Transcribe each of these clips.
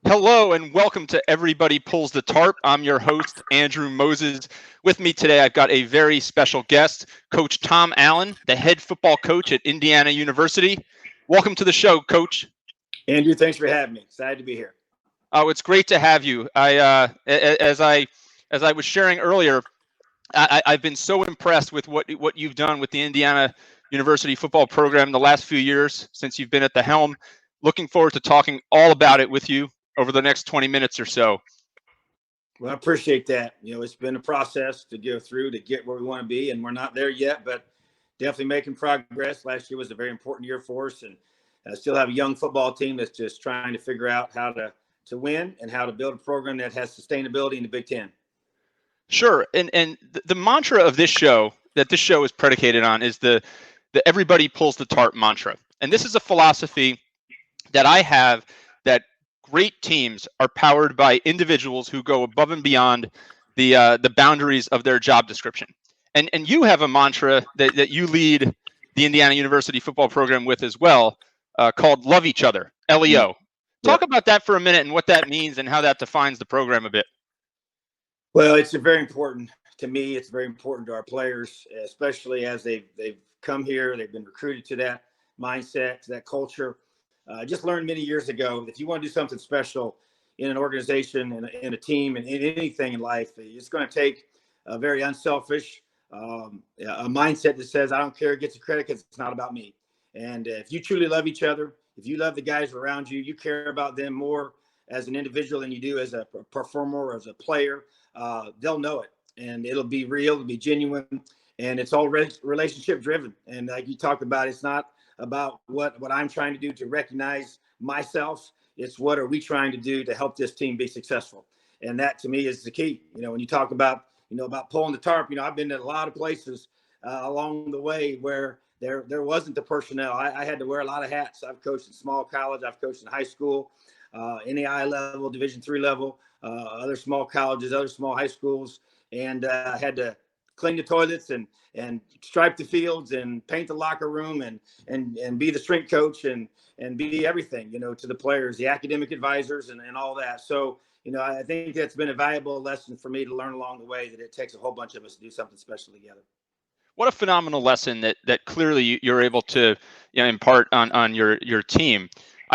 Hello and welcome to Everybody Pulls the Tarp. I'm your host, Andrew Moses. With me today, I've got a very special guest, Coach Tom Allen, the head football coach at Indiana University. Welcome to the show, Coach. Andrew, thanks for having me. Excited to be here. Oh, it's great to have you. As I was sharing earlier, I've been so impressed with what you've done with the Indiana University football program the last few years since you've been at the helm. Looking forward to talking all about it with you over the next 20 minutes or so. Well, I appreciate that. It's been a process to go through to get where we want to be, and we're not there yet, but definitely making progress. Last year was a very important year for us, and I still have a young football team that's just trying to figure out how to win and how to build a program that has sustainability in the Big Ten. Sure, and the mantra of this show that this show is predicated on is the everybody pulls the tarp mantra, and this is a philosophy that I have that great teams are powered by individuals who go above and beyond the boundaries of their job description. And you have a mantra that you lead the Indiana University football program with as well, called Love Each Other, LEO. Talk Yep. about that for a minute and what that means and how that defines the program a bit. Well, it's very important to me. It's very important to our players, especially as they've come here. They've been recruited to that mindset, to that culture. I just learned many years ago, if you want to do something special in an organization, in a team, and in anything in life, it's going to take a very unselfish, a mindset that says, I don't care who gets the credit because it's not about me. And if you truly love each other, if you love the guys around you, you care about them more as an individual than you do as a performer or as a player, they'll know it. And it'll be real, it'll be genuine, and it's all relationship driven. And like you talked about, it's not about what I'm trying to do to recognize myself. It's what are we trying to do to help this team be successful. And that to me is the key. When you talk about pulling the tarp, I've been to a lot of places along the way where there wasn't the personnel. I had to wear a lot of hats. I've coached in small college. I've coached in high school, NAI level, Division III level, other small colleges, other small high schools, and had to clean the toilets and stripe the fields and paint the locker room and be the strength coach and be everything, to the players, the academic advisors and all that. So, I think that's been a valuable lesson for me to learn along the way, that it takes a whole bunch of us to do something special together. What a phenomenal lesson that clearly you're able to impart on your team.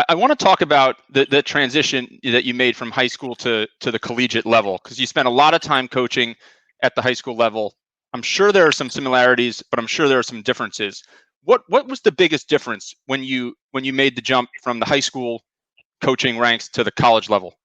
I want to talk about the transition that you made from high school to the collegiate level, because you spent a lot of time coaching at the high school level. I'm sure there are some similarities, but I'm sure there are some differences. What was the biggest difference when you made the jump from the high school coaching ranks to the college level?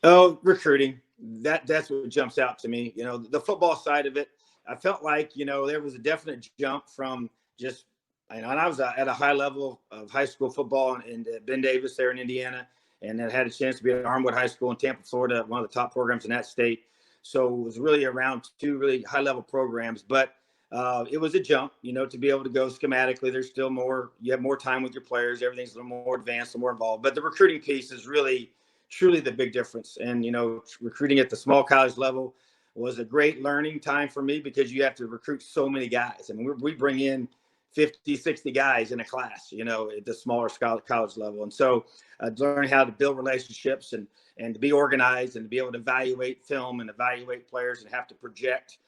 Oh, recruiting. That's what jumps out to me. The football side of it, I felt like, there was a definite jump from just, and I was at a high level of high school football in Ben Davis there in Indiana, and then had a chance to be at Armwood High School in Tampa, Florida, one of the top programs in that state. So it was really around two really high level programs, but it was a jump, to be able to go schematically. There's still more, you have more time with your players. Everything's a little more advanced and more involved, but the recruiting piece is really, truly the big difference. And, recruiting at the small college level was a great learning time for me, because you have to recruit so many guys. I mean, we bring in 50, 60 guys in a class, at the smaller college level. And so learning how to build relationships and to be organized and to be able to evaluate film and evaluate players and have to project,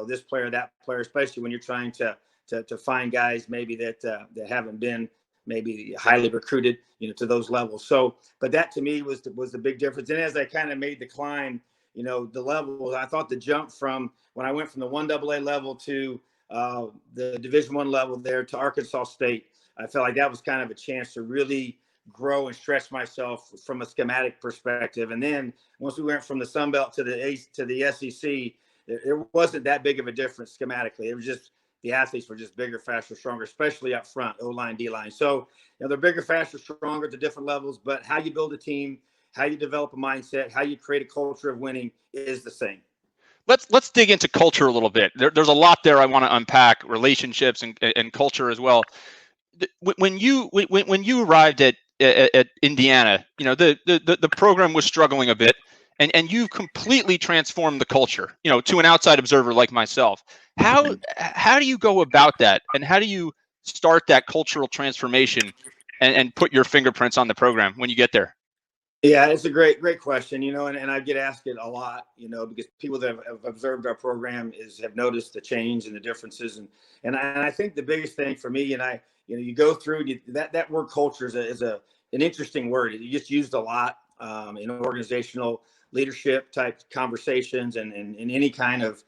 this player, that player, especially when you're trying to find guys maybe that haven't been maybe highly recruited, to those levels. So, but that to me was the big difference. And as I kind of made the climb, the levels, I thought the jump from when I went from the 1AA level to the Division I level there to Arkansas State, I felt like that was kind of a chance to really grow and stretch myself from a schematic perspective. And then once we went from the Sun Belt to the SEC, there wasn't that big of a difference schematically. It was just the athletes were just bigger, faster, stronger, especially up front, O-line, D-line. So they're bigger, faster, stronger at the different levels, but how you build a team, how you develop a mindset, how you create a culture of winning is the same. Let's dig into culture a little bit. There's a lot there I want to unpack, relationships and culture as well. When you arrived at Indiana, the program was struggling a bit, and you've completely transformed the culture. To an outside observer like myself, how do you go about that, and how do you start that cultural transformation and put your fingerprints on the program when you get there? Yeah, it's a great question, and I get asked it a lot, because people that have observed our program have noticed the change and the differences. And I think the biggest thing for me, you go through that word culture is an interesting word. It just used a lot in organizational leadership type conversations and in any kind of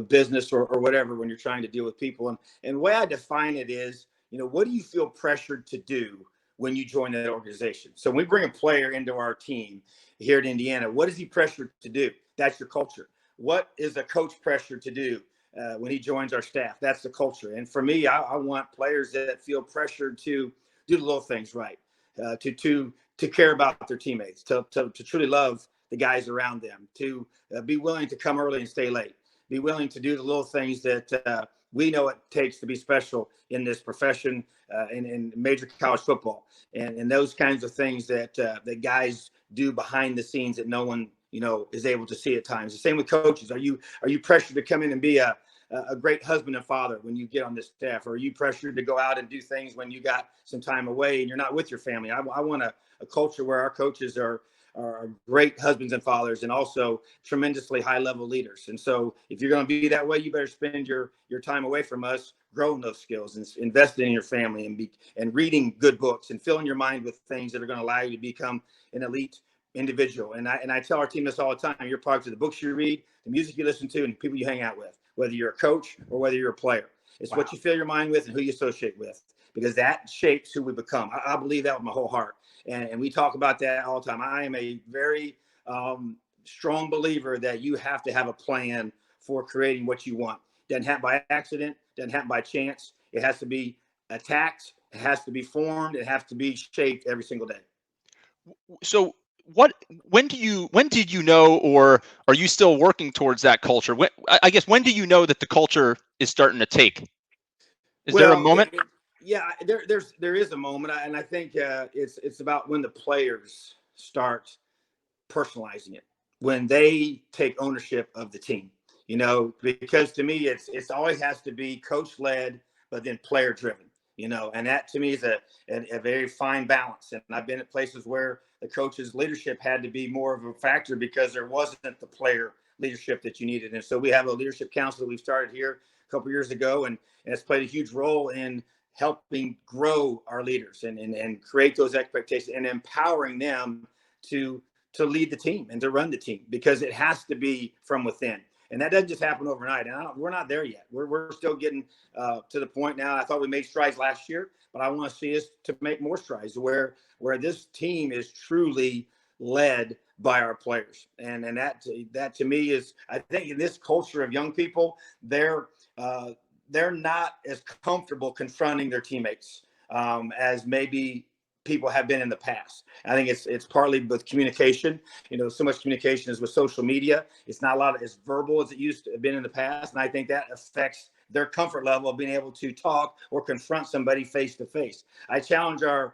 business or whatever when you're trying to deal with people. And the way I define it is, what do you feel pressured to do when you join that organization? So when we bring a player into our team here at Indiana, what is he pressured to do? That's your culture. What is a coach pressured to do when he joins our staff? That's the culture. And for me, I want players that feel pressured to do the little things right, to care about their teammates, to truly love the guys around them, to be willing to come early and stay late, be willing to do the little things that we know it takes to be special in this profession, in major college football, and those kinds of things that guys do behind the scenes that no one is able to see at times. The same with coaches. Are you pressured to come in and be a great husband and father when you get on this staff? Or are you pressured to go out and do things when you got some time away and you're not with your family? I want a culture where our coaches are great husbands and fathers, and also tremendously high level leaders. And so if you're going to be that way, you better spend your time away from us growing those skills and investing in your family and reading good books and filling your mind with things that are going to allow you to become an elite individual. And I tell our team this all the time: your products are the books you read, the music you listen to, and the people you hang out with, whether you're a coach or whether you're a player. It's what you fill your mind with and who you associate with, because that shapes who we become. I believe that with my whole heart. And we talk about that all the time. I am a very strong believer that you have to have a plan for creating what you want. Doesn't happen by accident, doesn't happen by chance. It has to be attacked, it has to be formed, it has to be shaped every single day. So when did you know, or are you still working towards that culture? I guess, when do you know that the culture is starting to take? Is there a Well, moment? yeah, there is a moment, and I think it's about when the players start personalizing it, when they take ownership of the team. Because to me, it's always has to be coach led, but then player driven. And that to me is a very fine balance. And I've been at places where the coach's leadership had to be more of a factor because there wasn't the player leadership that you needed. And so we have a leadership council that we started here a couple of years ago, and it's played a huge role in helping grow our leaders and create those expectations and empowering them to lead the team and to run the team, because it has to be from within. And that doesn't just happen overnight. And we're not there yet. We're still getting to the point now. I thought we made strides last year, but I want to see us to make more strides where this team is truly led by our players. And that to me is, I think in this culture of young people, they're not as comfortable confronting their teammates as maybe people have been in the past. I think it's partly with communication. So much communication is with social media. It's not a lot as verbal as it used to have been in the past, and I think that affects their comfort level of being able to talk or confront somebody face to face. I challenge our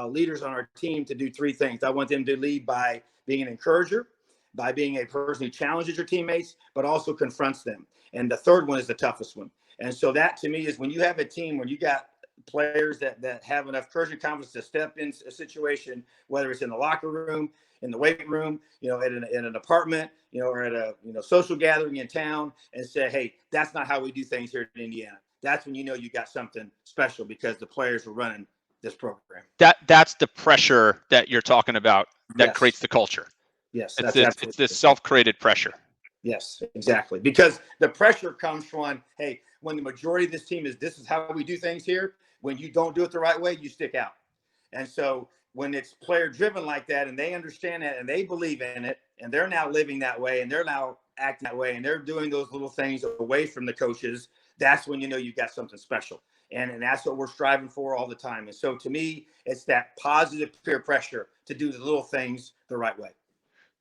leaders on our team to do three things. I want them to lead by being an encourager, by being a person who challenges your teammates, but also confronts them. And the third one is the toughest one. And so that to me is when you have a team where you got players that have enough courage and confidence to step in a situation, whether it's in the locker room, in the weight room, in an apartment, or at a social gathering in town, and say, hey, that's not how we do things here in Indiana. That's when you got something special, because the players are running this program. That's the pressure that you're talking about that Yes. creates the culture. Yes, It's that's this absolutely it's this self-created pressure. Yes, exactly. Because the pressure comes from, hey, when the majority of this team this is how we do things here. When you don't do it the right way, you stick out. And so when it's player driven like that, and they understand that and they believe in it, and they're now living that way, and they're now acting that way, and they're doing those little things away from the coaches, that's when you've got something special. And that's what we're striving for all the time. And so to me, it's that positive peer pressure to do the little things the right way.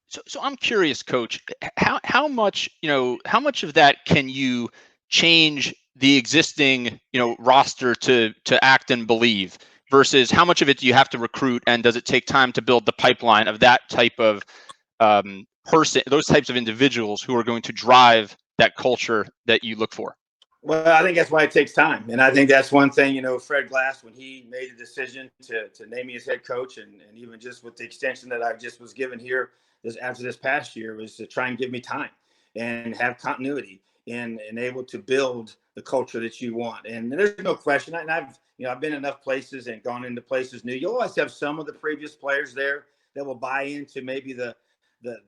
So I'm curious, Coach, how much of that can you change the existing roster to act and believe, versus how much of it do you have to recruit, and does it take time to build the pipeline of that type of person, those types of individuals who are going to drive that culture that you look for? Well, I think that's why it takes time. And I think that's one thing, Fred Glass, when he made the decision to name me as head coach, and even just with the extension that I just was given here after this past year, was to try and give me time and have continuity and able to build the culture that you want. And there's no question. And I've been enough places and gone into places new. You'll always have some of the previous players there that will buy into maybe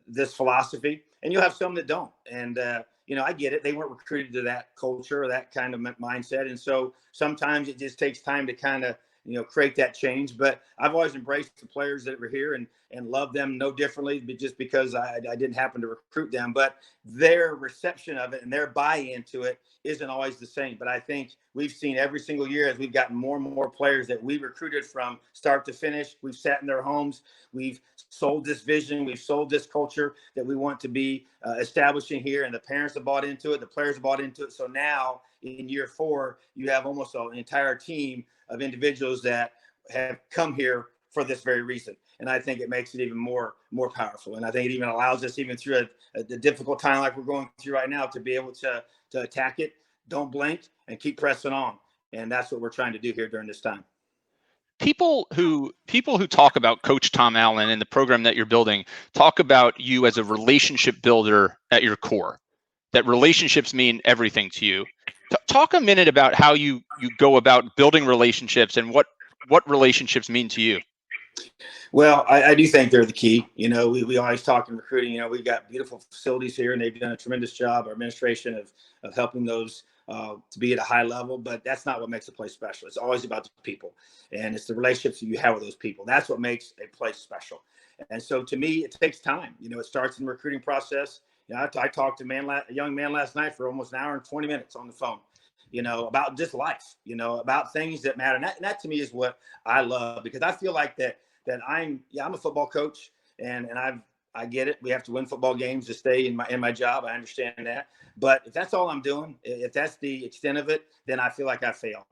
this philosophy, and you'll have some that don't. And I get it. They weren't recruited to that culture or that kind of mindset. And so sometimes it just takes time to kind of, create that change. But I've always embraced the players that were here and love them no differently, just because I didn't happen to recruit them. But their reception of it and their buy-in to it isn't always the same. But I think we've seen every single year, as we've gotten more and more players that we recruited from start to finish, we've sat in their homes, we've sold this vision, we've sold this culture that we want to be establishing here, and the parents have bought into it, the players have bought into it. So now in year 4, you have almost an entire team of individuals that have come here for this very reason. And I think it makes it even more powerful. And I think it even allows us, even through a difficult time like we're going through right now, to be able to attack it, don't blink, and keep pressing on. And that's what we're trying to do here during this time. People who talk about Coach Tom Allen and the program that you're building talk about you as a relationship builder at your core, that relationships mean everything to you. Talk a minute about how you go about building relationships and what relationships mean to you. Well, I do think they're the key. We always talk in recruiting, we've got beautiful facilities here, and they've done a tremendous job, our administration, of helping those to be at a high level. But that's not what makes a place special. It's always about the people, and it's the relationships that you have with those people. That's what makes a place special. And so to me, it takes time. It starts in the recruiting process. I talked to a young man last night for almost an hour and 20 minutes on the phone, about just life, about things that matter. And that to me is what I love, because I feel like that I'm a football coach, and I get it. We have to win football games to stay in my job. I understand that. But if that's all I'm doing, if that's the extent of it, then I feel like I failed.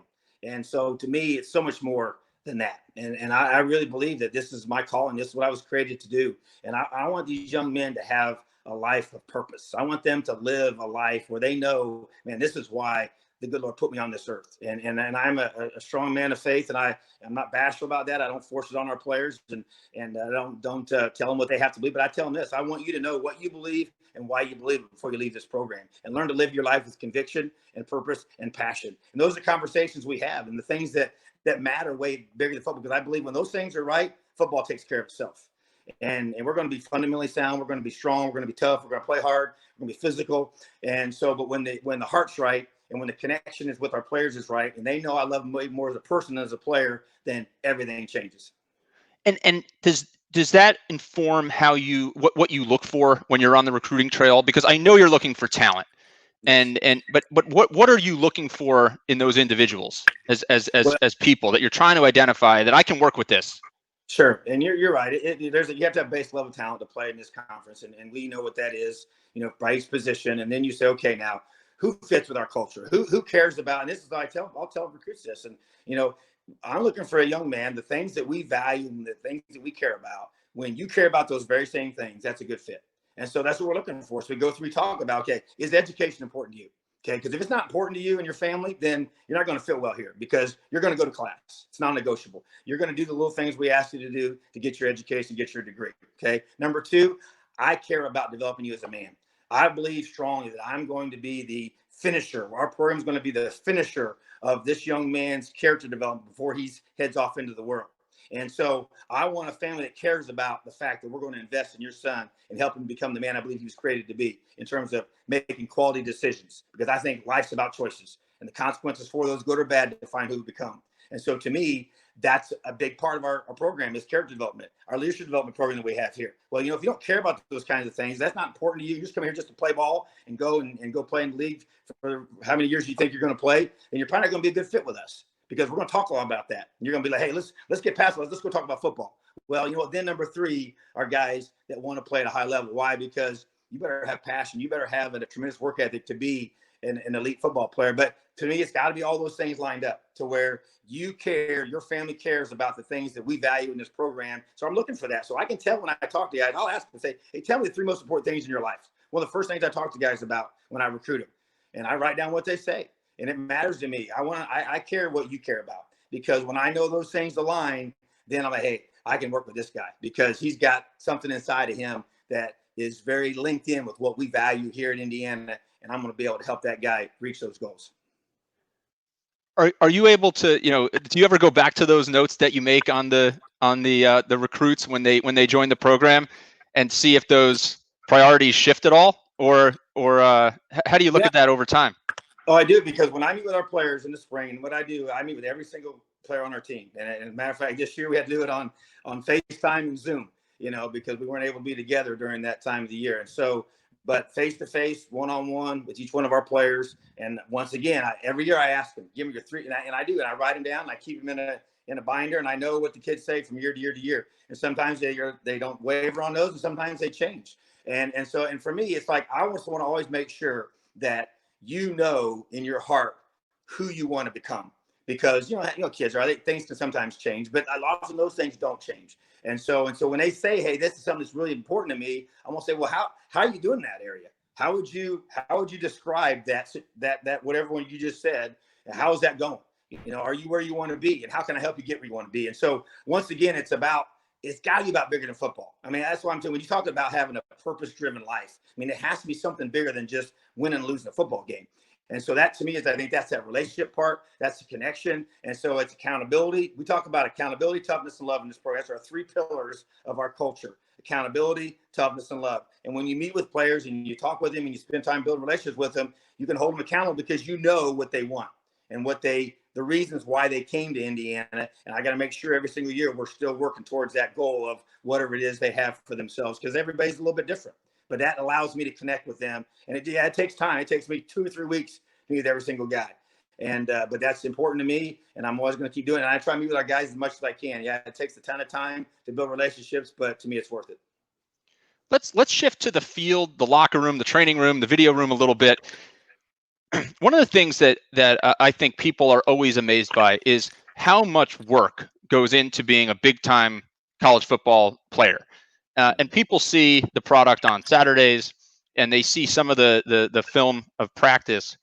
And so to me, it's so much more than that. And I really believe that this is my call, and this is what I was created to do. And I want these young men to have a life of purpose. I want them to live a life where they know, man, this is why the good Lord put me on this earth. And I'm a strong man of faith, and I'm not bashful about that. I don't force it on our players, and I don't tell them what they have to believe, but I tell them this: I want you to know what you believe and why you believe it before you leave this program, and learn to live your life with conviction and purpose and passion. And those are conversations we have, and the things that matter way bigger than football, because I believe when those things are right, football takes care of itself. And we're going to be fundamentally sound. We're going to be strong. We're going to be tough. We're going to play hard. We're going to be physical. And so, but when the heart's right, and when the connection is with our players is right, and they know I love them way more as a person than as a player, then everything changes. And does that inform how what you look for when you're on the recruiting trail? Because I know you're looking for talent. But what are you looking for in those individuals as people that you're trying to identify that I can work with this? Sure, and you're right. You have to have base level talent to play in this conference, and we know what that is. By each position, and then you say, okay, now who fits with our culture? Who cares about? And this is what I'll tell recruits this, and I'm looking for a young man. The things that we value and the things that we care about. When you care about those very same things, that's a good fit. And so that's what we're looking for. So we talk about, okay, is education important to you? Okay, because if it's not important to you and your family, then you're not going to fit well here, because you're going to go to class. It's non-negotiable. You're going to do the little things we ask you to do to get your education, get your degree. Okay. Number 2, I care about developing you as a man. I believe strongly that I'm going to be the finisher. Our program is going to be the finisher of this young man's character development before he heads off into the world. And so I want a family that cares about the fact that we're going to invest in your son and help him become the man I believe he was created to be, in terms of making quality decisions, because I think life's about choices, and the consequences for those, good or bad, define who we become. And so to me, that's a big part of our program, is character development, our leadership development program that we have here. Well, if you don't care about those kinds of things, that's not important to you. You just come here just to play ball and go play in the league for how many years you think you're going to play, and you're probably not going to be a good fit with us, because we're going to talk a lot about that. And you're going to be like, hey, let's get past this. Let's go talk about football. Well, you know what? Then number 3 are guys that want to play at a high level. Why? Because you better have passion. You better have a tremendous work ethic to be an elite football player. But to me, it's got to be all those things lined up to where you care, your family cares about the things that we value in this program. So I'm looking for that. So I can tell when I talk to guys, I'll ask them, say, hey, tell me the 3 most important things in your life. One of the first things I talk to guys about when I recruit them. And I write down what they say. and it matters to me. I care what you care about, because when I know those things align, then I'm like, hey, I can work with this guy because he's got something inside of him that is very linked in with what we value here in Indiana, and I'm going to be able to help that guy reach those goals. Are you able to, do you ever go back to those notes that you make on the recruits when they join the program and see if those priorities shift at all, or how do you look at that over time? Oh, I do, because when I meet with our players in the spring, and what I do, I meet with every single player on our team. And as a matter of fact, this year we had to do it on FaceTime and Zoom, because we weren't able to be together during that time of the year. And so, but face-to-face, one-on-one with each one of our players. And once again, every year I ask them, give me your three, and I do, and I write them down, and I keep them in a binder, and I know what the kids say from year to year to year. And sometimes they don't waver on those, and sometimes they change. And for me, it's like I want to always make sure that in your heart who you want to become, because kids things can sometimes change, but a lot of those things don't change. And so when they say, hey, this is something that's really important to me, I'm gonna say, well, how are you doing in that area? How would you describe that whatever one you just said? How is that going? Are you where you want to be, and how can I help you get where you want to be? And so once again, it's got to be about bigger than football. I mean, that's what I'm saying. When you talk about having a purpose-driven life, I mean, it has to be something bigger than just winning and losing a football game. And so that, to me, I think that's that relationship part. That's the connection. And so it's accountability. We talk about accountability, toughness, and love in this program. That's our three pillars of our culture: accountability, toughness, and love. And when you meet with players and you talk with them and you spend time building relationships with them, you can hold them accountable because you know what they want and the reasons why they came to Indiana. And I got to make sure every single year we're still working towards that goal of whatever it is they have for themselves, because everybody's a little bit different. But that allows me to connect with them. And it takes time. It takes me 2 or 3 weeks to meet with every single guy. And but that's important to me, and I'm always going to keep doing it. And I try to meet with our guys as much as I can. Yeah, it takes a ton of time to build relationships, but to me, it's worth it. Let's shift to the field, the locker room, the training room, the video room a little bit. One of the things that I think people are always amazed by is how much work goes into being a big-time college football player. And people see the product on Saturdays, and they see some of the film of practice.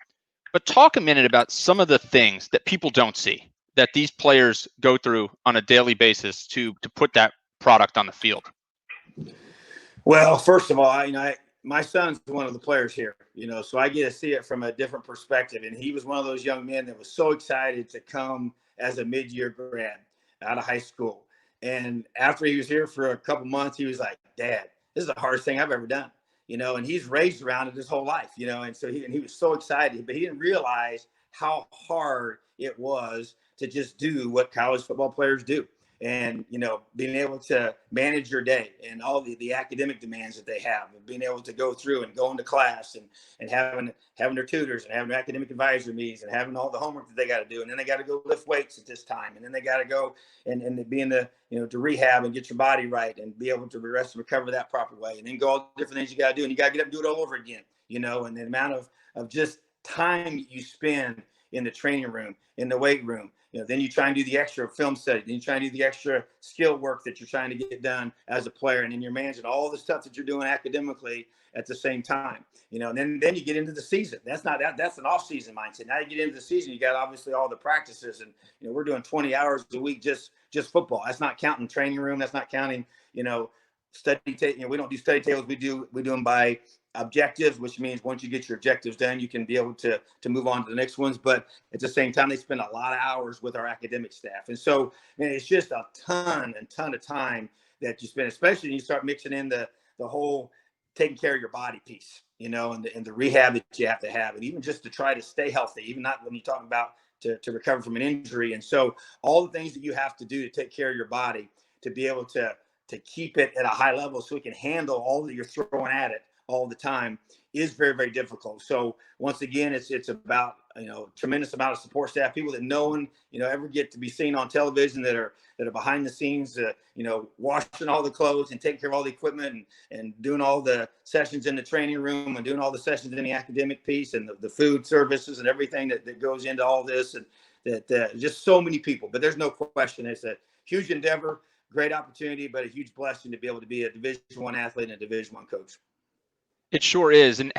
But talk a minute about some of the things that people don't see that these players go through on a daily basis to put that product on the field. Well, first of all, my son's one of the players here, so I get to see it from a different perspective. And he was one of those young men that was so excited to come as a mid-year grad out of high school. And after he was here for a couple months, he was like, Dad, this is the hardest thing I've ever done, and he's raised around it his whole life, and so he was so excited, but he didn't realize how hard it was to just do what college football players do. And, being able to manage your day and all the academic demands that they have, and being able to go through and go into class and having their tutors and having their academic advisory meetings and having all the homework that they got to do. And then they got to go lift weights at this time. And then they got to go and be in to rehab and get your body right and be able to rest and recover that proper way. And then go all the different things you got to do. And you got to get up and do it all over again, and the amount of just time you spend in the training room, in the weight room. Then you try and do the extra film study. Then you try and do the extra skill work that you're trying to get done as a player. And then you're managing all the stuff that you're doing academically at the same time. And then you get into the season. That's an off-season mindset. Now you get into the season, you got obviously all the practices. And, we're doing 20 hours a week just football. That's not counting training room. That's not counting, study. We don't do study tables. We do them by objectives, which means once you get your objectives done, you can be able to move on to the next ones. But at the same time, they spend a lot of hours with our academic staff. And so, it's just a ton of time that you spend, especially when you start mixing in the whole taking care of your body piece, and the rehab that you have to have, and even just to try to stay healthy, even not when you're talking about to recover from an injury. And so all the things that you have to do to take care of your body, to be able to keep it at a high level so it can handle all that you're throwing at it all the time, is very, very difficult. So once again, it's about, tremendous amount of support staff, people that no one, ever get to be seen on television, that are behind the scenes, washing all the clothes and taking care of all the equipment and doing all the sessions in the training room and doing all the sessions in the academic piece and the food services and everything that goes into all this. And that just so many people, but there's no question. It's a huge endeavor, great opportunity, but a huge blessing to be able to be a Division I athlete and a Division I coach. It sure is. And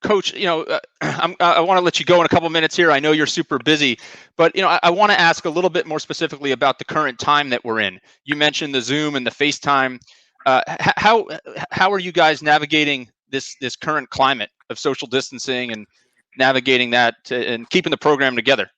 Coach, I want to let you go in a couple minutes here. I know you're super busy, but I want to ask a little bit more specifically about the current time that we're in. You mentioned the Zoom and the FaceTime. How are you guys navigating this current climate of social distancing and navigating that and keeping the program together?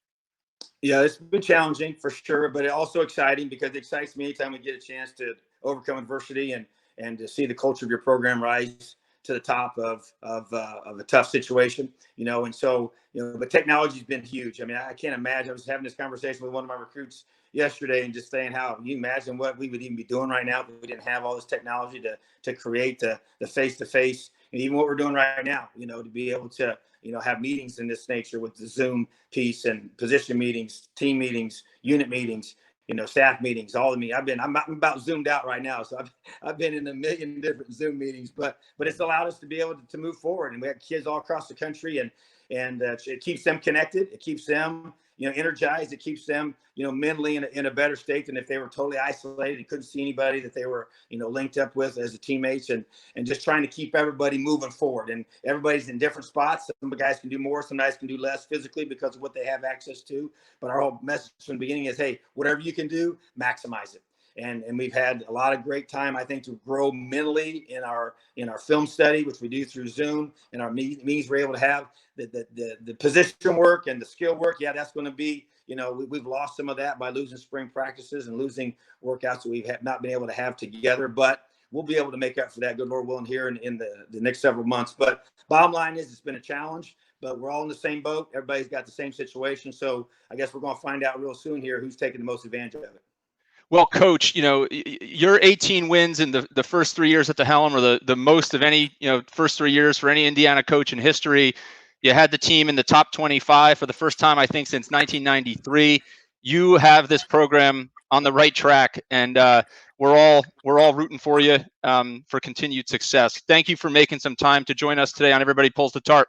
Yeah, it's been challenging for sure, but it also exciting because it excites me anytime we get a chance to overcome adversity and to see the culture of your program rise to the top of a tough situation. And so but technology's been huge. I mean, I can't imagine. I was having this conversation with one of my recruits yesterday and just saying how you imagine what we would even be doing right now if we didn't have all this technology to create the face to face, and even what we're doing right now. To be able to have meetings in this nature with the Zoom piece and position meetings, team meetings, unit meetings, staff meetings, all of me. I'm about zoomed out right now. So I've been in a million different Zoom meetings, but it's allowed us to be able to move forward. And we have kids all across the country, and it keeps them connected. It keeps them, energized. It keeps them, mentally in a better state than if they were totally isolated and couldn't see anybody that they were, linked up with as a teammates, and just trying to keep everybody moving forward. And everybody's in different spots. Some guys can do more, some guys can do less physically because of what they have access to. But our whole message from the beginning is, hey, whatever you can do, maximize it. And we've had a lot of great time, I think, to grow mentally in our film study, which we do through Zoom, and our meetings we're able to have. The position work and the skill work, yeah, that's going to be, we've lost some of that by losing spring practices and losing workouts that we have not been able to have together, but we'll be able to make up for that, good Lord willing, here in the next several months. But bottom line is, it's been a challenge, but we're all in the same boat. Everybody's got the same situation. So I guess we're going to find out real soon here who's taking the most advantage of it. Well, Coach, your 18 wins in the first 3 years at the helm, or the most of any first 3 years for any Indiana coach in history. You had the team in the top 25 for the first time, I think, since 1993. You have this program on the right track, and we're all rooting for you for continued success. Thank you for making some time to join us today on Everybody Pulls the Tarp.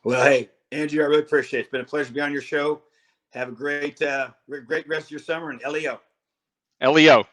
Well, hey, Andrew, I really appreciate it. It's been a pleasure to be on your show. Have a great rest of your summer, and LEO. LEO.